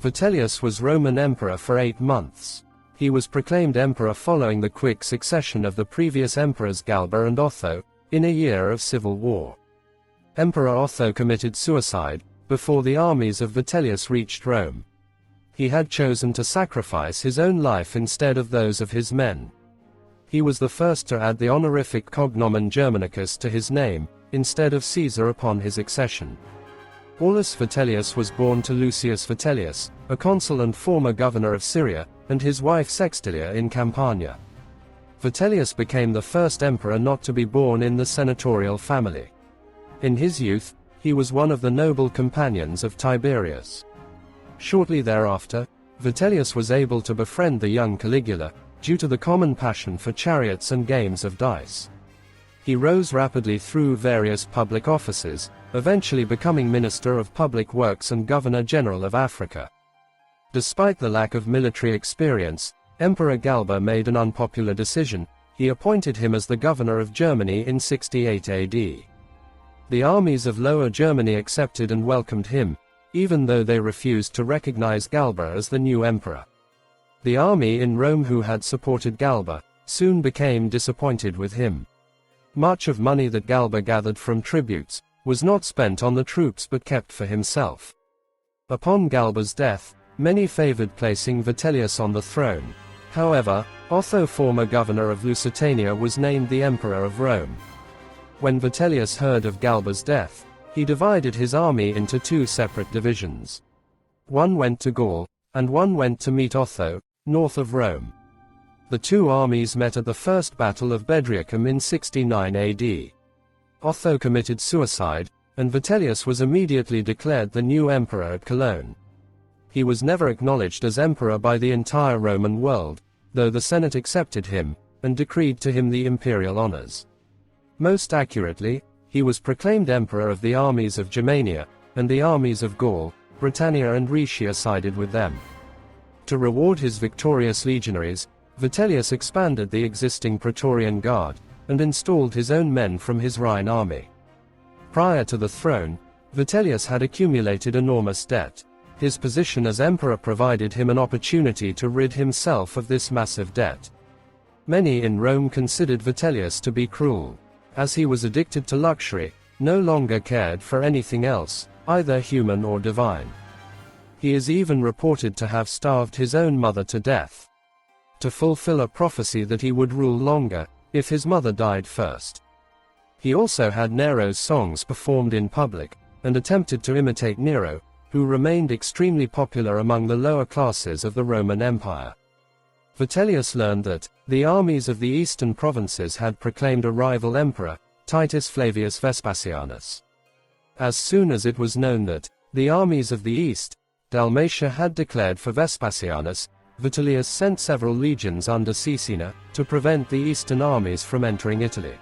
Vitellius was Roman emperor for 8 months. He was proclaimed emperor following the quick succession of the previous emperors Galba and Otho, in a year of civil war. Emperor Otho committed suicide before the armies of Vitellius reached Rome. He had chosen to sacrifice his own life instead of those of his men. He was the first to add the honorific cognomen Germanicus to his name, instead of Caesar upon his accession. Aulus Vitellius was born to Lucius Vitellius, a consul and former governor of Syria, and his wife Sextilia in Campania. Vitellius became the first emperor not to be born in the senatorial family. In his youth, he was one of the noble companions of Tiberius. Shortly thereafter, Vitellius was able to befriend the young Caligula, due to the common passion for chariots and games of dice. He rose rapidly through various public offices, eventually becoming Minister of Public Works and Governor-General of Africa. Despite the lack of military experience, Emperor Galba made an unpopular decision. He appointed him as the governor of Germany in 68 AD. The armies of Lower Germany accepted and welcomed him, even though they refused to recognize Galba as the new emperor. The army in Rome who had supported Galba soon became disappointed with him. Much of money that Galba gathered from tributes was not spent on the troops but kept for himself. Upon Galba's death, many favored placing Vitellius on the throne. However, Otho, former governor of Lusitania, was named the emperor of Rome. When Vitellius heard of Galba's death, he divided his army into 2 separate divisions. One went to Gaul, and one went to meet Otho, north of Rome. The 2 armies met at the First Battle of Bedriacum in 69 AD. Otho committed suicide, and Vitellius was immediately declared the new emperor at Cologne. He was never acknowledged as emperor by the entire Roman world, though the Senate accepted him, and decreed to him the imperial honors. Most accurately, he was proclaimed emperor of the armies of Germania, and the armies of Gaul, Britannia and Rhaetia sided with them. To reward his victorious legionaries, Vitellius expanded the existing Praetorian Guard, and installed his own men from his Rhine army. Prior to the throne, Vitellius had accumulated enormous debt. His position as emperor provided him an opportunity to rid himself of this massive debt. Many in Rome considered Vitellius to be cruel, as he was addicted to luxury, no longer cared for anything else, either human or divine. He is even reported to have starved his own mother to death, to fulfill a prophecy that he would rule longer, if his mother died first. He also had Nero's songs performed in public, and attempted to imitate Nero, who remained extremely popular among the lower classes of the Roman Empire. Vitellius learned that the armies of the eastern provinces had proclaimed a rival emperor, Titus Flavius Vespasianus. As soon as it was known that the armies of the east, Dalmatia, had declared for Vespasianus, Vitellius sent several legions under Caecina to prevent the eastern armies from entering Italy.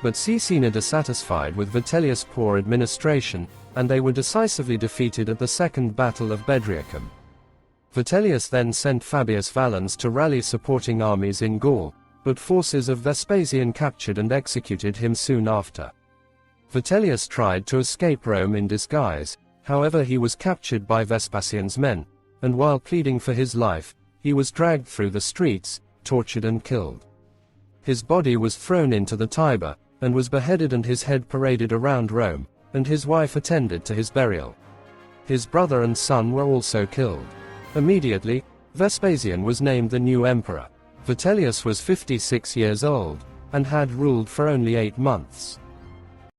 But Caecina, dissatisfied with Vitellius' poor administration, and they were decisively defeated at the Second Battle of Bedriacum. Vitellius then sent Fabius Valens to rally supporting armies in Gaul, but forces of Vespasian captured and executed him soon after. Vitellius tried to escape Rome in disguise, however he was captured by Vespasian's men, and while pleading for his life, he was dragged through the streets, tortured and killed. His body was thrown into the Tiber, and was beheaded and his head paraded around Rome, and his wife attended to his burial. His brother and son were also killed. Immediately, Vespasian was named the new emperor. Vitellius was 56 years old, and had ruled for only 8 months.